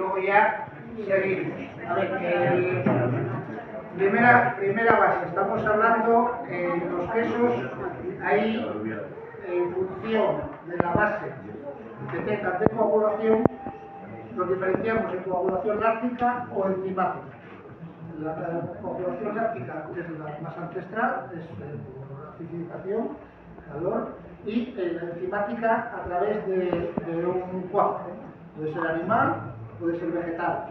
luego ya seguimos. A ver, primera base, estamos hablando los quesos, ahí en función de la base que tengan de coagulación, nos diferenciamos en coagulación láctica o enzimática. La coagulación láctica es la más ancestral, es por acidificación, calor, y la enzimática a través de un cuajo. Puede ser animal, puede ser vegetal.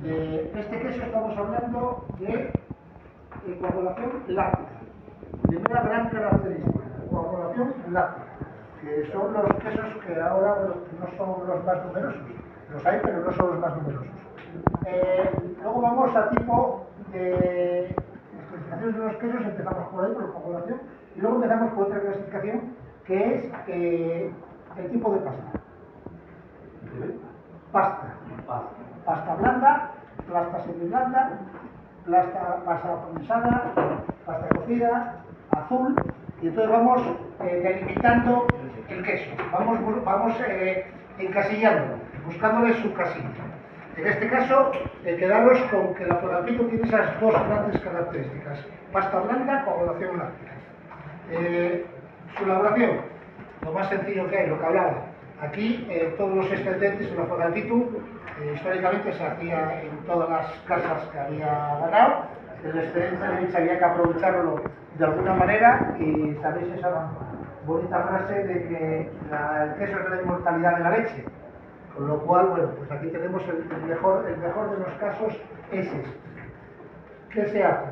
Este queso estamos hablando de coagulación láctica. Primera gran característica, coagulación láctica, que son los quesos que ahora no son los más numerosos. Los hay, pero no son los más numerosos. Luego vamos a tipo de clasificaciones de los quesos, empezamos por ahí, por la coagulación, y luego empezamos por otra clasificación, que es el tipo de pasta. Pasta blanda, pasta semiblanda, pasta prensada, pasta cocida, azul, y entonces vamos delimitando el queso, vamos encasillándolo, buscándole su casilla. En este caso, quedaros con que la florapito tiene esas dos grandes características: pasta blanda, coagulación láctica. Su elaboración, lo más sencillo que hay, lo que hablaba. Aquí todos los excedentes de la florapito históricamente se hacía en todas las casas que había ganado. El excedente de leche había que aprovecharlo de alguna manera, y sabéis esa bonita frase de que el queso es la inmortalidad de la leche. Con lo cual, bueno, pues aquí tenemos el mejor de los casos es este. ¿Qué se hace?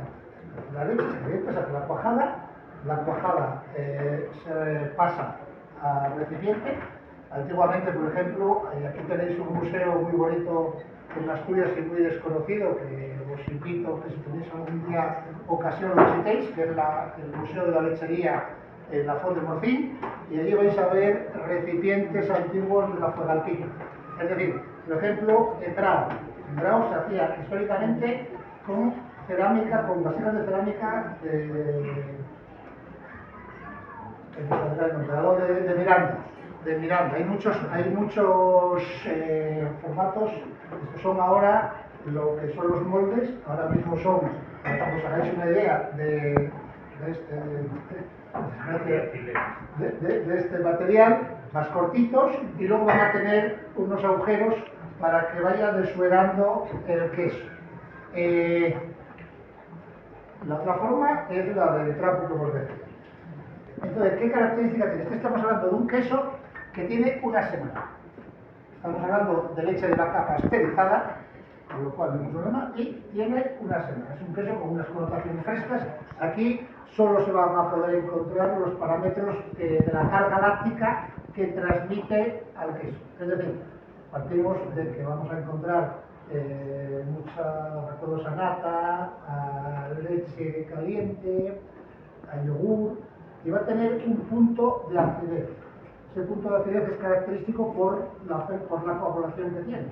La leche se hace la cuajada se pasa al recipiente. Antiguamente, por ejemplo, aquí tenéis un museo muy bonito en Asturias y muy desconocido, que os invito que si tenéis algún día ocasión lo visitéis, que es el Museo de la Lechería en la Font de Morcín, y allí vais a ver recipientes antiguos de la Fuegalpina. Es decir, por ejemplo, el Brao. El Brao se hacía históricamente con cerámica, con vasijas de cerámica de Miranda. Hay muchos formatos. Estos son ahora lo que son los moldes. Ahora mismo son, para que os hagáis una idea de este material, más cortitos, y luego van a tener unos agujeros para que vaya desuerando el queso. La otra forma es la del trapo que hemos decía. Entonces, ¿qué características tiene? Estamos hablando de un queso que tiene una semana. Estamos hablando de leche de vaca pasteurizada, con lo cual no hay problema, y tiene una semana. Es un queso con unas connotaciones frescas. Aquí solo se van a poder encontrar los parámetros de la carga láctica que transmite al queso. Es decir, partimos de que vamos a encontrar mucha recuerdos a nata, a leche caliente, a yogur, y va a tener un punto de acidez. Ese punto de acidez es característico por la coagulación que tiene.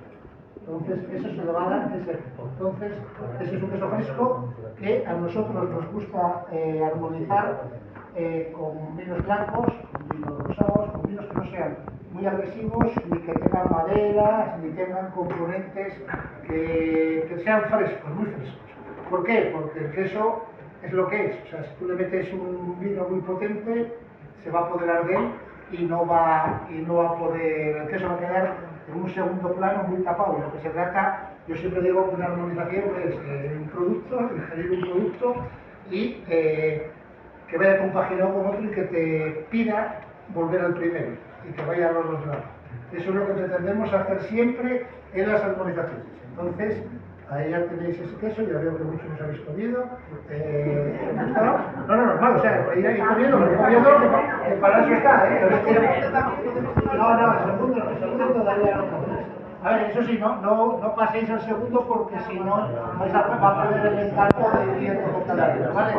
Entonces, eso se le va a dar ese efecto. Entonces, ese es un queso fresco que a nosotros nos gusta armonizar con vinos blancos, con vinos rosados, con vinos que no sean muy agresivos, ni que tengan maderas, ni tengan componentes que sean frescos, muy frescos. ¿Por qué? Porque el queso es lo que es. O sea, si tú le metes un vino muy potente, se va a apoderar de él y no va a poder, el queso va a quedar en un segundo plano muy tapado. Lo que se trata, yo siempre digo que una armonización es un producto, ingerir un producto y que vaya compaginado con otro y que te pida volver al primero y que vaya a los dos lados. Eso es lo que pretendemos hacer siempre en las armonizaciones. Entonces, ahí ya tenéis ese queso, ya veo que muchos nos habéis comido. No, normal, o sea, ir comiendo, que para eso está, ¿eh? No, el segundo todavía no. A ver, eso sí, no paséis al segundo porque si no vais a perder el encanto de ir con cada uno, ¿vale?